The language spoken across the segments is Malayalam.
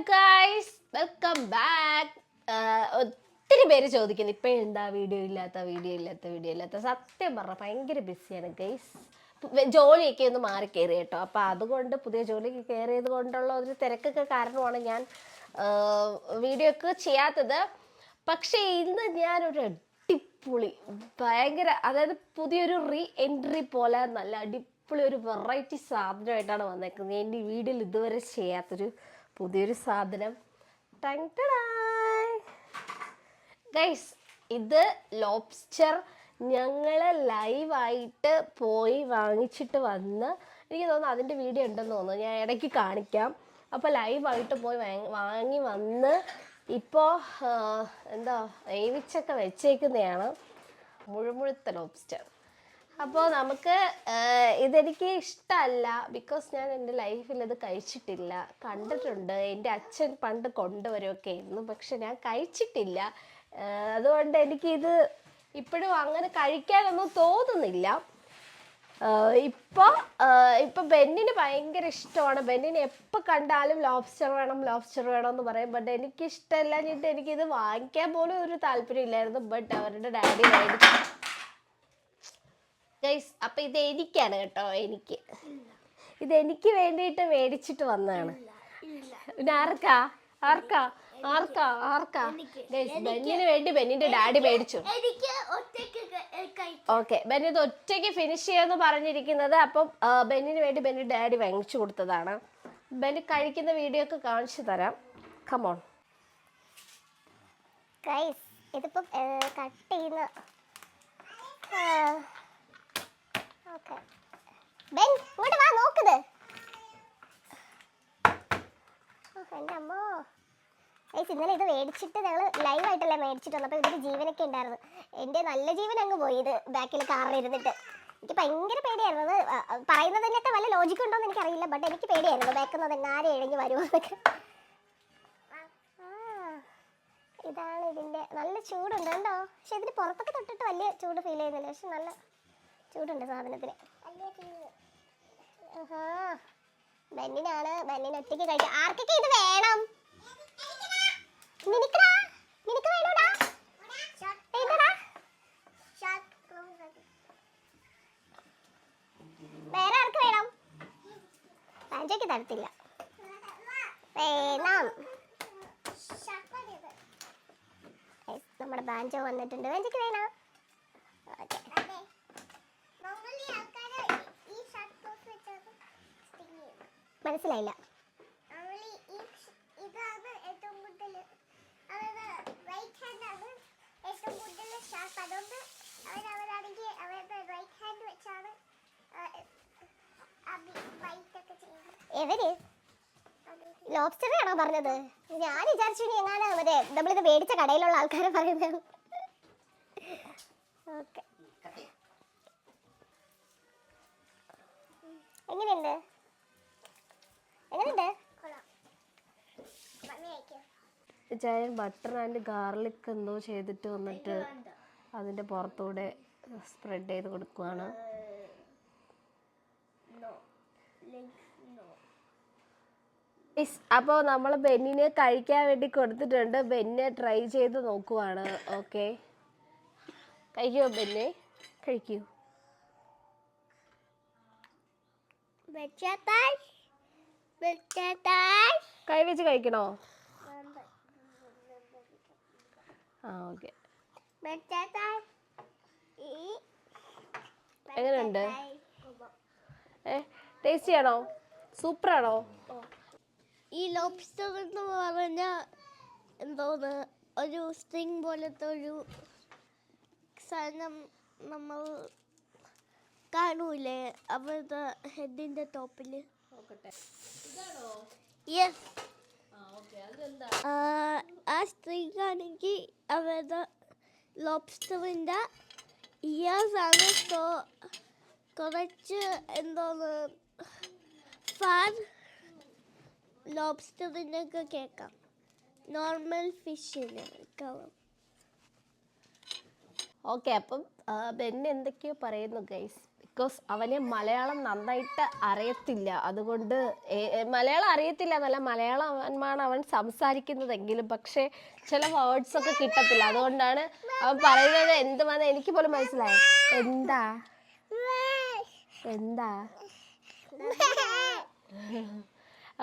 Guys welcome back. ഒത്തിരി പേര് ചോദിക്കുന്നു ഇപ്പോഴെന്താ വീഡിയോ ഇല്ലാത്ത. സത്യം പറഞ്ഞ ഭയങ്കര ബിസിയാണ് ഗൈസ്. ജോലിയൊക്കെ ഒന്ന് മാറി കയറി കേട്ടോ. അപ്പം അതുകൊണ്ട് പുതിയ ജോലിക്ക് കയറിയത് കൊണ്ടുള്ള ഒരു തിരക്കൊക്കെ കാരണമാണ് ഞാൻ വീഡിയോ ഒക്കെ ചെയ്യാത്തത്. പക്ഷേ ഇന്ന് ഞാനൊരു അടിപൊളി ഭയങ്കര, അതായത് പുതിയൊരു റീ എൻട്രി പോലെ നല്ല അടിപൊളി ഒരു വെറൈറ്റി സാധനമായിട്ടാണ് വന്നേക്കുന്നത്. എൻ്റെ വീഡിയോയിൽ ഇതുവരെ ചെയ്യാത്തൊരു പുതിയൊരു സാധനം. ഗൈസ്, ഇത് ലോബ്സ്റ്റർ ഞങ്ങൾ ലൈവായിട്ട് പോയി വാങ്ങിച്ചിട്ട് വന്ന്, എനിക്ക് തോന്നുന്നു അതിൻ്റെ വീഡിയോ ഉണ്ടെന്ന് തോന്നുന്നു, ഞാൻ ഇടയ്ക്ക് കാണിക്കാം. അപ്പോൾ ലൈവായിട്ട് പോയി വാങ്ങി വന്ന് ഇപ്പോൾ എന്താ വേവിച്ചൊക്കെ വെച്ചേക്കുന്നതാണ് മുഴുമുഴുത്ത ലോബ്സ്റ്റർ. അപ്പോൾ നമുക്ക് ഇതെനിക്ക് ഇഷ്ടമല്ല, ബിക്കോസ് ഞാൻ എൻ്റെ ലൈഫിൽ ഇത് കഴിച്ചിട്ടില്ല. കണ്ടിട്ടുണ്ട്, എൻ്റെ അച്ഛൻ പണ്ട് കൊണ്ടുവരുമൊക്കെ ആയിരുന്നു, പക്ഷെ ഞാൻ കഴിച്ചിട്ടില്ല. അതുകൊണ്ട് എനിക്കിത് ഇപ്പോഴും അങ്ങനെ കഴിക്കാനൊന്നും തോന്നുന്നില്ല. ഇപ്പോൾ ബെന്നിന് ഭയങ്കര ഇഷ്ടമാണ്. ബെന്നിന് എപ്പോൾ കണ്ടാലും ലോബ്സ്റ്റർ വേണം എന്ന് പറയും. ബട്ട് എനിക്കിഷ്ടമല്ല, എനിക്കിത് വാങ്ങിക്കാൻ പോലും ഒരു താല്പര്യമില്ലായിരുന്നു. ബട്ട് അവരുടെ ഡാഡി മേടിച്ചു ഗൈസ്. അപ്പം ഇത് എനിക്കാണ് കേട്ടോ, ഇതെനിക്ക് വേണ്ടിയിട്ട് മേടിച്ചിട്ട് വന്നതാണ്. പിന്നെ ആർക്കാ ഗൈസ്? ബെന്നിന് വേണ്ടി ബെന്നിന്റെ ഡാഡി മേടിച്ചു. ഓക്കെ, ബെന്നി ഇത് ഒറ്റയ്ക്ക് ഫിനിഷ് ചെയ്യാന്ന് പറഞ്ഞിരിക്കുന്നത്. അപ്പം ബെന്നിന് വേണ്ടി ബെന്നിന്റെ ഡാഡി വാങ്ങിച്ചു കൊടുത്തതാണ്. ബെന്നി കഴിക്കുന്ന വീഡിയോ ഒക്കെ കാണിച്ചു തരാം. കമോൺ ഗൈസ്, ഇതിപ്പോ കട്ട് ചെയ്യുന്ന. ഓക്കെ ബെൻ, ഇങ്ങോട്ട് വാ, നോക്കുന്നത്. എൻ്റെ അമ്മോ ഗൈസ്, ഇന്നലെ ഇത് മേടിച്ചിട്ട് ഞങ്ങൾ ലൈവായിട്ടല്ലേ മേടിച്ചിട്ട് വന്നപ്പോൾ ഇതിൻ്റെ ജീവനൊക്കെ ഉണ്ടായിരുന്നു. എൻ്റെ നല്ല ജീവൻ അങ്ങ് പോയി ഇത് ബാക്കിൽ കാറിലിരുന്നിട്ട്. എനിക്ക് ഭയങ്കര പേടിയായിരുന്നു. അത് പറയുന്നതിനൊക്കെ വല്ല ലോജിക്ക് ഉണ്ടോ എന്ന് എനിക്കറിയില്ല, ബട്ട് എനിക്ക് പേടിയായിരുന്നു ബാക്കുന്നത് എങ്ങാരെ എഴുതി വരുമോ എന്നൊക്കെ. ഇതാണ് ഇതിൻ്റെ. നല്ല ചൂടുണ്ട് കണ്ടോ, പക്ഷെ ഇതിന് പുറത്തൊക്കെ തൊട്ടിട്ട് വലിയ ചൂട് ഫീൽ ചെയ്യുന്നില്ല, പക്ഷെ നല്ല ചൂടുണ്ട് സാധനത്തിന്. ബെന്നിനാണ്, ബെന്നിന് ഒറ്റയ്ക്ക് കഴിക്കാം. ആർക്കൊക്കെ ഇത് വേണം? നിനക്ക് വേണോടാ? വേറെ ആർക്ക് വേണം? പാഞ്ചയ്ക്ക് തരത്തില്ല. വേണം. നമ്മുടെ ബാഞ്ചോ വന്നിട്ടുണ്ട്. ബാഞ്ചയ്ക്ക് വേണം. മനസ്സിലായില്ല. എവര് ലോബ്സ്റ്റർ ആണോ പറഞ്ഞത്? ഞാൻ വിചാരിച്ചു എങ്ങാണ് മറ്റേ നമ്മളിത് മേടിച്ച കടയിലുള്ള ആൾക്കാരെ പറയുന്നത്. ഓക്കെ, എങ്ങനെയുണ്ട്? ചായൻ ബട്ടർ ആൻഡ് ഗാർലിക് എന്തോ ചെയ്തിട്ട് വന്നിട്ട് അതിൻ്റെ പുറത്തൂടെ സ്പ്രെഡ് ചെയ്ത് കൊടുക്കുവാണ്. അപ്പോൾ നമ്മൾ ബെന്നിന് കഴിക്കാൻ വേണ്ടി കൊടുത്തിട്ടുണ്ട്. ബെന്നെ ട്രൈ ചെയ്ത് നോക്കുവാണ്. ഓക്കെ, കഴിക്കുമോ ബെന്നെ? കഴിക്കൂ. കൈ വെച്ച് കഴിക്കണോ? ആ ഓക്കെ. എങ്ങനെയുണ്ട്? ടേസ്റ്റി ആണോ? സൂപ്പറാണോ? ഈ ലോബ്സ്റ്റർ എന്ന് പറഞ്ഞാൽ എന്തോന്ന്, ഒരു സ്ട്രിങ് പോലത്തെ ഒരു സാധനം നമ്മൾ കാണൂലേ അവരുടെ ഹെഡിന്റെ ടോപ്പിൽ. ആ സ്ട്രിങ് ആണെങ്കിൽ അവരുടെ ലോബ്സ്റ്ററിൻ്റെ ഇയേഴ്സ് ആണ്. സോ കുറച്ച് എന്തോന്ന് ഫാൻ ലോബ്സ്റ്ററിനൊക്കെ കേൾക്കാം, നോർമൽ ഫിഷിന് കേൾക്കാം. ഓക്കെ, അപ്പം ബെന്നി എന്തൊക്കെയോ പറയുന്നു ഗൈസ്. ബിക്കോസ് അവന് മലയാളം നന്നായിട്ട് അറിയത്തില്ല. അതുകൊണ്ട് മലയാളം അറിയത്തില്ല എന്നല്ല, മലയാളമാണ് അവൻ സംസാരിക്കുന്നതെങ്കിലും പക്ഷേ ചില വേർഡ്സൊക്കെ കിട്ടത്തില്ല. അതുകൊണ്ടാണ് അവൻ പറയുന്നത് എന്തുവാന്ന് എനിക്ക് പോലും മനസ്സിലായി. എന്താ എന്താ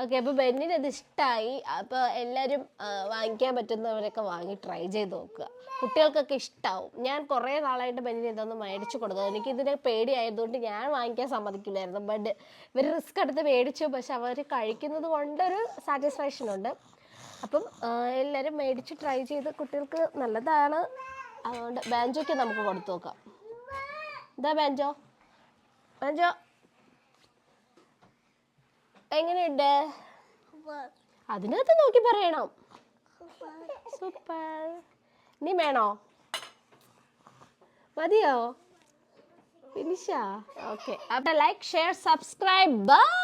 ഓക്കെ. അപ്പോൾ ബെന്നിന് അത് ഇഷ്ടമായി. അപ്പോൾ എല്ലാവരും വാങ്ങിക്കാൻ പറ്റുന്നവരൊക്കെ വാങ്ങി ട്രൈ ചെയ്ത് നോക്കുക. കുട്ടികൾക്കൊക്കെ ഇഷ്ടമാവും. ഞാൻ കുറേ നാളായിട്ട് ബെന്നിന് ഇതൊന്ന് മേടിച്ചു കൊടുത്തത്. എനിക്കിതിന് പേടിയായതുകൊണ്ട് ഞാൻ വാങ്ങിക്കാൻ സമ്മതിക്കില്ലായിരുന്നു. ബട്ട് ഇവർ റിസ്ക് എടുത്ത് മേടിച്ചു. പക്ഷെ അവർ കഴിക്കുന്നത് കൊണ്ടൊരു സാറ്റിസ്ഫാക്ഷൻ ഉണ്ട്. അപ്പം എല്ലാവരും മേടിച്ച് ട്രൈ ചെയ്ത് കുട്ടികൾക്ക് നല്ലതാണ്. അതുകൊണ്ട് ബാൻജോയ്ക്ക് നമുക്ക് കൊടുത്തു നോക്കാം. എന്താ ബാൻജോ ബാൻജോ എങ്ങനെയുണ്ട്? അതിനകത്ത് നോക്കി പറയണം. സൂപ്പർ. നീ വേണോ? മതിയോ? ഫിനിഷാ? ഓക്കെ. അപ്പോൾ ലൈക്ക്, ഷെയർ, സബ്സ്ക്രൈബ്. ബൈ.